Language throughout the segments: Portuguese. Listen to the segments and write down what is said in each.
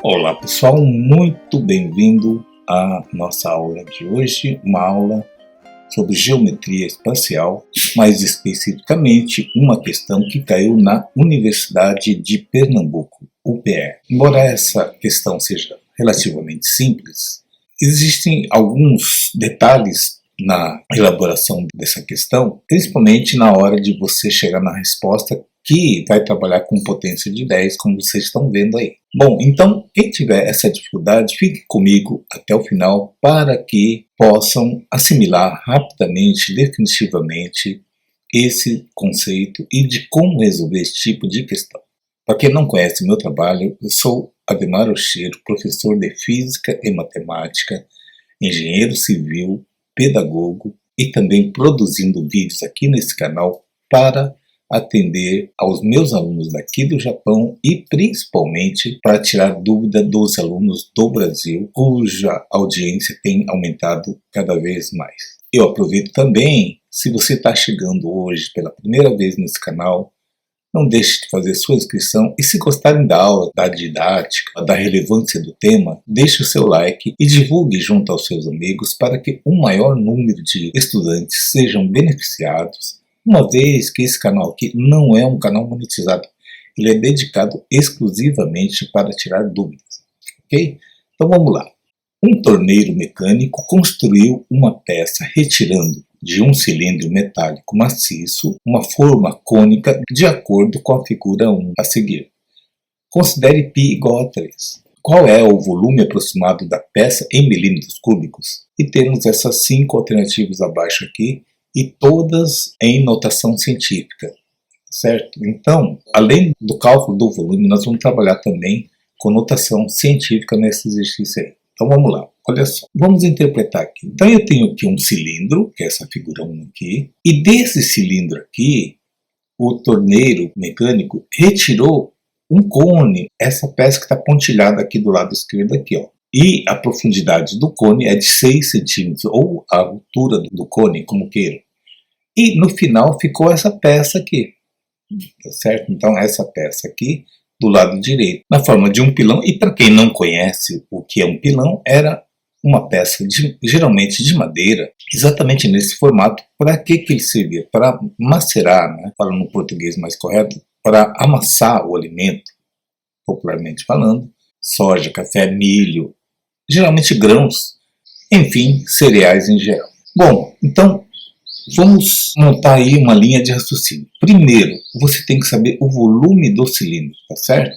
Olá pessoal, muito bem-vindo à nossa aula de hoje, uma aula sobre geometria espacial, mais especificamente uma questão que caiu na Universidade de Pernambuco, UPE. Embora essa questão seja relativamente simples, existem alguns detalhes na elaboração dessa questão, principalmente na hora de você chegar na resposta que vai trabalhar com potência de 10, como vocês estão vendo aí. Bom, então, quem tiver essa dificuldade, fique comigo até o final para que possam assimilar rapidamente, definitivamente, esse conceito e de como resolver esse tipo de questão. Para quem não conhece meu trabalho, eu sou Ademar Ocheiro, professor de Física e Matemática, engenheiro civil, pedagogo e também produzindo vídeos aqui nesse canal para atender aos meus alunos daqui do Japão e principalmente para tirar dúvida dos alunos do Brasil, cuja audiência tem aumentado cada vez mais. Eu aproveito também, se você está chegando hoje pela primeira vez nesse canal, não deixe de fazer sua inscrição e se gostarem da aula, da didática, da relevância do tema, deixe o seu like e divulgue junto aos seus amigos para que um maior número de estudantes sejam beneficiados, uma vez que esse canal aqui não é um canal monetizado, ele é dedicado exclusivamente para tirar dúvidas, ok? Então vamos lá. Um torneiro mecânico construiu uma peça retirando de um cilindro metálico maciço uma forma cônica de acordo com a figura 1 a seguir. Considere π igual a 3. Qual é o volume aproximado da peça em milímetros cúbicos? E temos essas 5 alternativas abaixo aqui, e todas em notação científica, certo? Então, além do cálculo do volume, nós vamos trabalhar também com notação científica nesse exercício aí. Então vamos lá, olha só, vamos interpretar aqui. Então eu tenho aqui um cilindro, que é essa figura 1 aqui, e desse cilindro aqui, o torneiro mecânico retirou um cone, essa peça que está pontilhada aqui do lado esquerdo aqui, ó. E a profundidade do cone é de 6 centímetros, ou a altura do cone, como queiram. E no final ficou essa peça aqui, tá certo? Então essa peça aqui do lado direito, na forma de um pilão. E para quem não conhece o que é um pilão, era uma peça geralmente de madeira, exatamente nesse formato. Para que ele servia? Para macerar, né? Falando no português mais correto, para amassar o alimento, popularmente falando, soja, café, milho, geralmente grãos, enfim, cereais em geral. Bom, então vamos montar aí uma linha de raciocínio. Primeiro, você tem que saber o volume do cilindro, tá certo?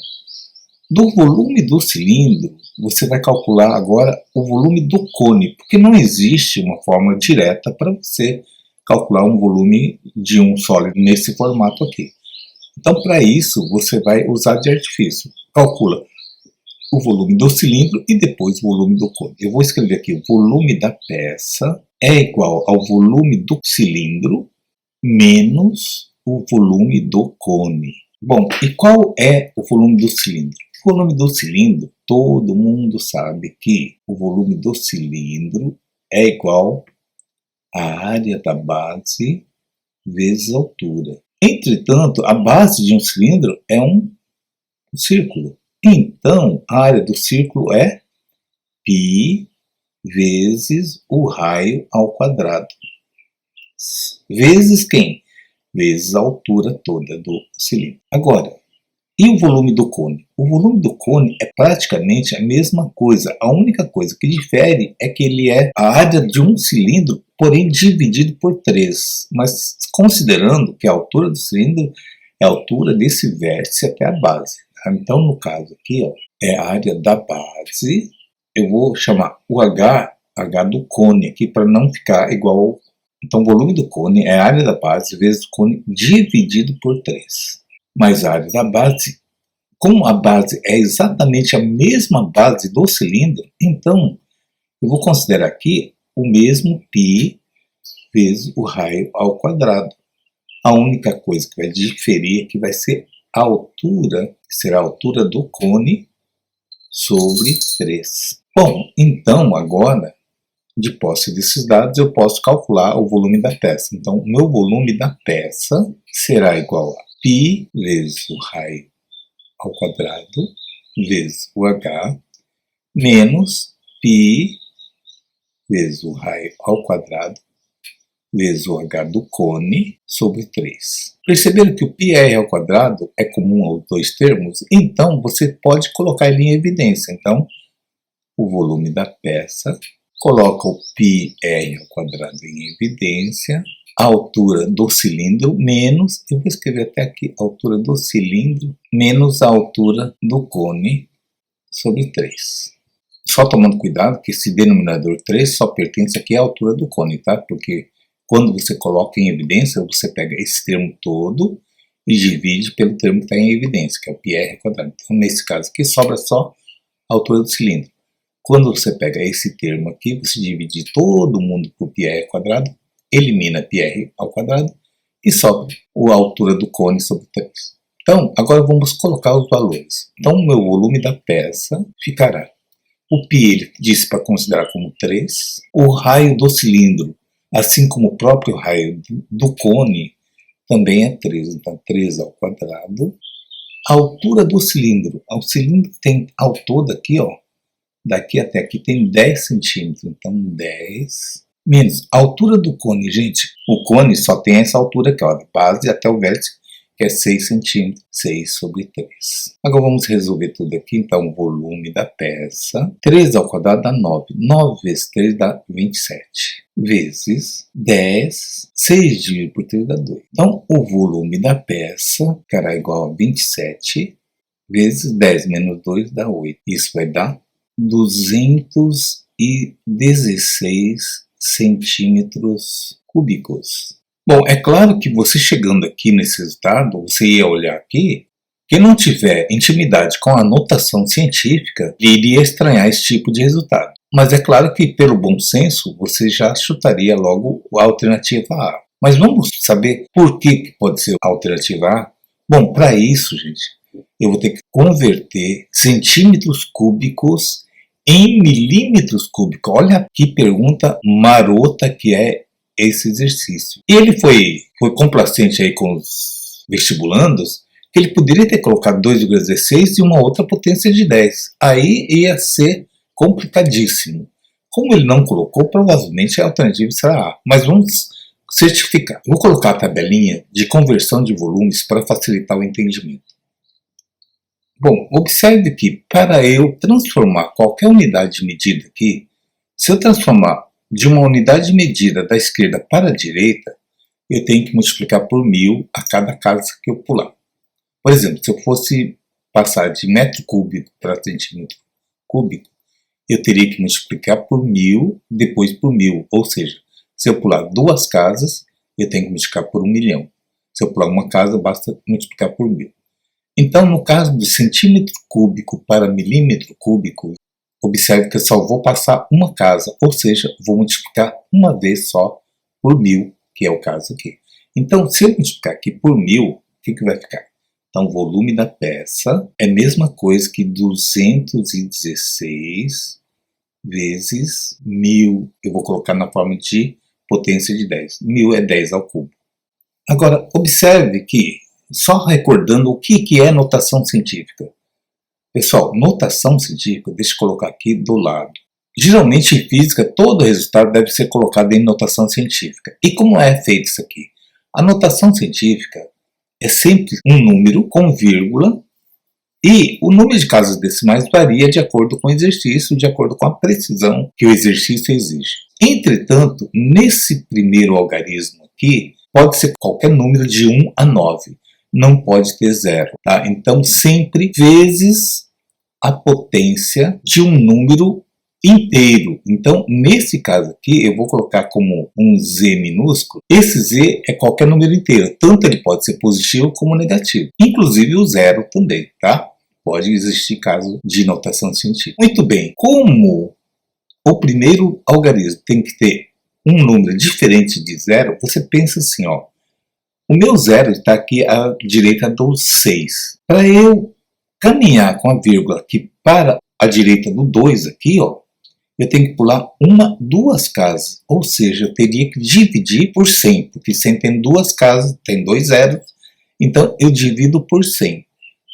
Do volume do cilindro, você vai calcular agora o volume do cone, porque não existe uma fórmula direta para você calcular um volume de um sólido nesse formato aqui. Então, para isso, você vai usar de artifício. Calcula o volume do cilindro e depois o volume do cone. Eu vou escrever aqui: o volume da peça é igual ao volume do cilindro menos o volume do cone. Bom, e qual é o volume do cilindro? O volume do cilindro, todo mundo sabe que o volume do cilindro é igual à área da base vezes a altura. Entretanto, a base de um cilindro é um círculo. Então, a área do círculo é π vezes o raio ao quadrado. Vezes quem? Vezes a altura toda do cilindro. Agora, e o volume do cone? O volume do cone é praticamente a mesma coisa. A única coisa que difere é que ele é a área de um cilindro, porém dividido por 3. Mas considerando que a altura do cilindro é a altura desse vértice até a base. Então, no caso aqui, ó, é a área da base. Eu vou chamar o H do cone aqui para não ficar igual. Então, o volume do cone é a área da base vezes o cone dividido por 3. Mas a área da base, como a base é exatamente a mesma base do cilindro, então eu vou considerar aqui o mesmo π vezes o raio ao quadrado. A única coisa que vai diferir aqui vai ser a altura, que será a altura do cone sobre 3. Bom, então agora, de posse desses dados, eu posso calcular o volume da peça. Então, o meu volume da peça será igual a π vezes o raio ao quadrado vezes o h, menos π vezes o raio ao quadrado, vezes o h do cone, sobre 3. Perceberam que o πr ao quadrado é comum aos dois termos? Então, você pode colocar ele em evidência. Então, o volume da peça, coloca o πr ao quadrado em evidência, a altura do cilindro menos, eu vou escrever até aqui, a altura do cilindro menos a altura do cone sobre 3. Só tomando cuidado que esse denominador 3 só pertence aqui à altura do cone, tá? Porque quando você coloca em evidência, você pega esse termo todo e divide pelo termo que está em evidência, que é o πr ao quadrado. Então, nesse caso aqui, sobra só a altura do cilindro. Quando você pega esse termo aqui, você divide todo mundo por πr ao quadrado, elimina πr ao quadrado e sobra a altura do cone sobre 3. Então, agora vamos colocar os valores. Então, o meu volume da peça ficará. O π ele disse para considerar como 3. O raio do cilindro, assim como o próprio raio do cone, também é 3. Então, 3 ao quadrado. A altura do cilindro. O cilindro tem ao todo aqui, ó, daqui até aqui tem 10 centímetros. Então, 10 menos a altura do cone, gente. O cone só tem essa altura aqui, ó, da base até o vértice, que é 6 centímetros, 6 sobre 3. Agora vamos resolver tudo aqui. Então, o volume da peça, 3 ao quadrado dá 9. 9 vezes 3 dá 27. Vezes 10, 6 dividido por 3 dá 2. Então, o volume da peça ficará igual a 27 vezes 10 menos 2 dá 8. Isso vai dar 216 centímetros cúbicos. Bom, é claro que você chegando aqui nesse resultado, você ia olhar aqui, quem não tiver intimidade com a notação científica, iria estranhar esse tipo de resultado. Mas é claro que, pelo bom senso, você já chutaria logo a alternativa A. Mas vamos saber por que pode ser a alternativa A? Bom, para isso, gente, eu vou ter que converter centímetros cúbicos em milímetros cúbicos. Olha que pergunta marota que é esse exercício. E ele foi complacente aí com os vestibulandos, que ele poderia ter colocado 2,16 e uma outra potência de 10. Aí ia ser complicadíssimo. Como ele não colocou, provavelmente a alternativa será A. Mas vamos certificar. Vou colocar a tabelinha de conversão de volumes para facilitar o entendimento. Bom, observe que para eu transformar qualquer unidade de medida aqui, se eu transformar de uma unidade de medida da esquerda para a direita, eu tenho que multiplicar por 1000 a cada casa que eu pular. Por exemplo, se eu fosse passar de metro cúbico para centímetro cúbico, eu teria que multiplicar por 1000, depois por 1000. Ou seja, se eu pular 2 casas, eu tenho que multiplicar por 1.000.000. Se eu pular uma casa, basta multiplicar por 1000. Então, no caso de centímetro cúbico para milímetro cúbico, observe que eu só vou passar uma casa, ou seja, vou multiplicar uma vez só por 1000, que é o caso aqui. Então, se eu multiplicar aqui por 1000, o que vai ficar? Então, o volume da peça é a mesma coisa que 216 vezes 1000. Eu vou colocar na forma de potência de 10. 1000 é 10 ao cubo. Agora, observe que, só recordando o que é notação científica. Pessoal, notação científica, deixa eu colocar aqui do lado. Geralmente em física, todo resultado deve ser colocado em notação científica. E como é feito isso aqui? A notação científica é sempre um número com vírgula e o número de casas decimais varia de acordo com o exercício, de acordo com a precisão que o exercício exige. Entretanto, nesse primeiro algarismo aqui, pode ser qualquer número de 1 a 9. Não pode ter 0. Tá? Então, sempre vezes a potência de um número inteiro. Então, nesse caso aqui, eu vou colocar como um z minúsculo. Esse z é qualquer número inteiro. Tanto ele pode ser positivo como negativo. Inclusive o 0 também, tá? Pode existir caso de notação científica. Muito bem. Como o primeiro algarismo tem que ter um número diferente de 0, você pensa assim, ó. O meu 0 está aqui à direita do 6. Para eu caminhar com a vírgula aqui para a direita do 2 aqui, ó, eu tenho que pular 2 casas. Ou seja, eu teria que dividir por 100, porque 100 tem 2 casas, tem 2 zeros. Então, eu divido por 100.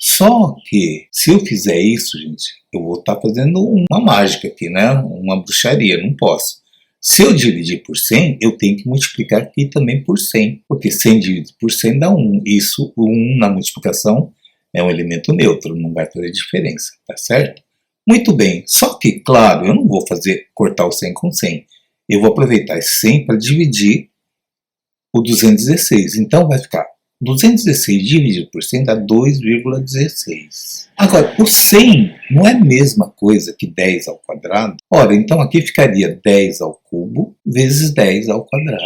Só que, se eu fizer isso, gente, eu vou estar fazendo uma mágica aqui, né? Uma bruxaria, não posso. Se eu dividir por 100, eu tenho que multiplicar aqui também por 100, porque 100 dividido por 100 dá 1. Isso, o 1 na multiplicação é um elemento neutro, não vai fazer diferença, tá certo? Muito bem, só que, claro, eu não vou cortar o 100 com 100. Eu vou aproveitar esse 100 para dividir o 216. Então vai ficar 216 dividido por 100 dá 2,16. Agora, o 100 não é a mesma coisa que 10 ao quadrado. Ora, então aqui ficaria 10 ao cubo vezes 10 ao quadrado.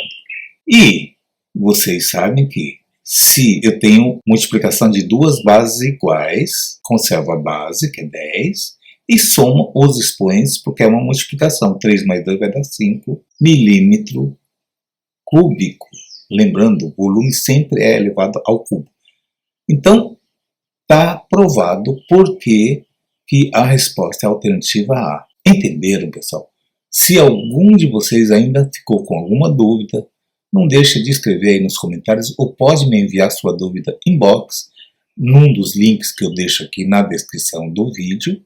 E vocês sabem que se eu tenho multiplicação de duas bases iguais, conservo a base, que é 10, e somo os expoentes, porque é uma multiplicação. 3 mais 2 vai dar 5 milímetro cúbico. Lembrando, o volume sempre é elevado ao cubo. Então, está provado por que a resposta é a alternativa A. Entenderam, pessoal? Se algum de vocês ainda ficou com alguma dúvida, não deixe de escrever aí nos comentários ou pode me enviar sua dúvida inbox num dos links que eu deixo aqui na descrição do vídeo,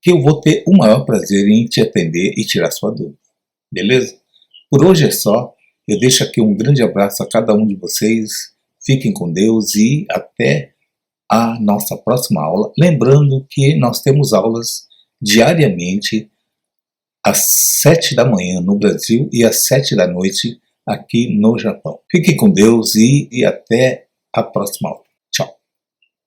que eu vou ter o maior prazer em te atender e tirar sua dúvida. Beleza? Por hoje é só. Eu deixo aqui um grande abraço a cada um de vocês. Fiquem com Deus e até a nossa próxima aula. Lembrando que nós temos aulas diariamente às 7 da manhã no Brasil e às 7 da noite aqui no Japão. Fiquem com Deus e até a próxima aula.